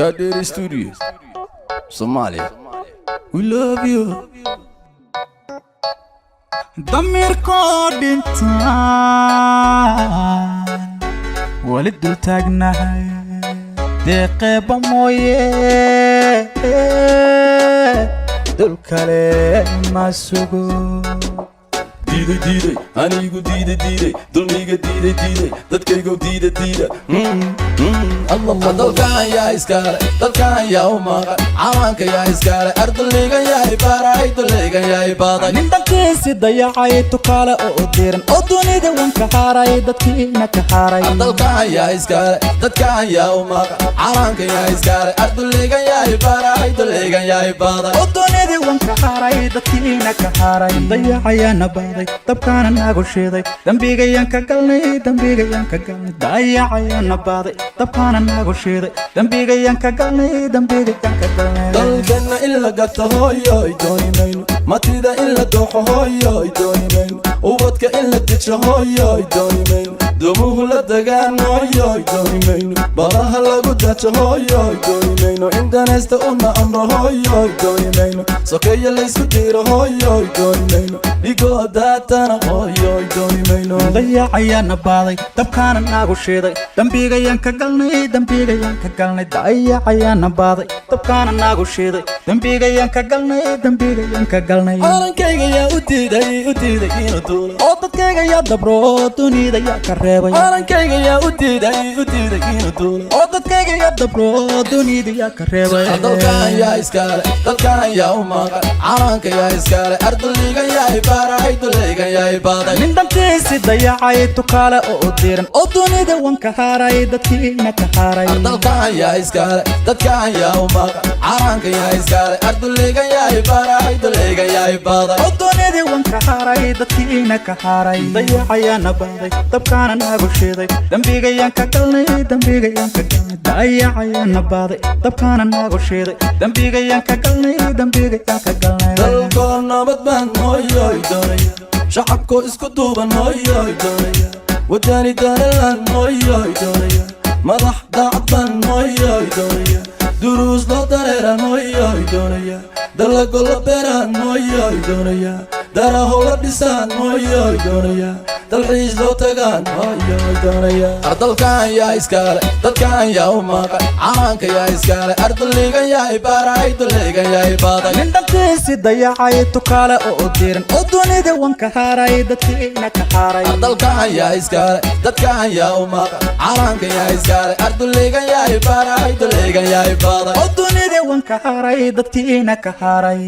Kadiri Studios, Somalia. We love you. ضمير كودين ولد التاجنا دقيقة مويه دول كلام ما سوق Diide, anigu diide, dulmiga diide, dadkaygu diide. Allah dalkan yaa iskale, dalkan yaa u maqan, cawaanka yaa iskale, ardayga yaa ibaray, dulayga yaa ibaday. nin dalkiisi dayacay tukaale oo diiran oo dunida wan ka haray dadkiina ka haray. Dalkan yaa iskale, dadkan yaa u maqan, cawaanka yaa iskale, ardayga yaa ibaray, dulayga yaa ibaday. oo dunida wan ka haray dadkiina ka haray. dayacayana baaday dabkaana nagu shiiday dambigayaan ka galnay dayacayana baaday dabkaana nagu shiiday dambigayaan ka galnay dalkana in la gato hooyoy dooni mayno matida in la dooxo hooyoy dooni mayno ubadka in la dejo hooyoy dooni mayno dumuhu la dagaan hooyoy dooni mayno baraha lagu dajo hooyoy dooni mayno indanaysta una amro hooyoy dooni mayno sokeeya laysku diiro hooyoy dooni mayno dhigoo daatana hooyoy dooni mayno dayacayana baaday dabkaana nagu shiiday dambigayaan ka galnay dayacayana baaday dabkaana nagu shiiday dambigayaan ka galnay arankayga yaa u diiday inuu duulo oo dadkayga yaa dabro dunida yaa ka reebay arankayga yaa u diiday inuu duulo oo dadkayga yaa dabro dunida yaa ka reebay dalkan yaa iskale dalkan yaa u maqan calanka yaa iskale ardayga yaa ibaray dulayga yaa ibaday nin dalkiisi dayacay tukaale oo diiran oo dunida wan ka haray dadkiina ka haray dalkan yaa iskale dadkan yaa u maqan calanka yaa iskale ardayga yaa ibaray dulayga yaa ibaday oo dunida wan ka haray dadkiina ka haray dayacayana baaday dabkaana nagu shiiday dambigayaan ka galnay dayacayana baaday dabkaana nagu shiiday dambigayaan ka galnay dalkoo nabad baan hooyoy doonaya shacabkoo isku duuban hooyoy doonaya wadani daralan hooyoy doonaya madax daacad baan hooyoy doonaya duruus loo dareeran hooyoy doonaya dalago la beeraan hooyoy doonaya daraho la dhisaan hooyoy doonaya dalxiis loo tagaan hooyoy doonaya dalkan yaa iskale dadkan yaa u maqan calanka yaa iskale ardayga yaa ibaray dulayga yaa ibaday nin dalkiisi dayacay tukaale oo diiran oo dunida wan ka haray dadkiina ka haray dalkan yaa iskale dadkan yaa u maqan calanka yaa iskale ardayga yaa ibaray dulayga yaa ibaday oo dunida wan ka haray dadkiina ka haray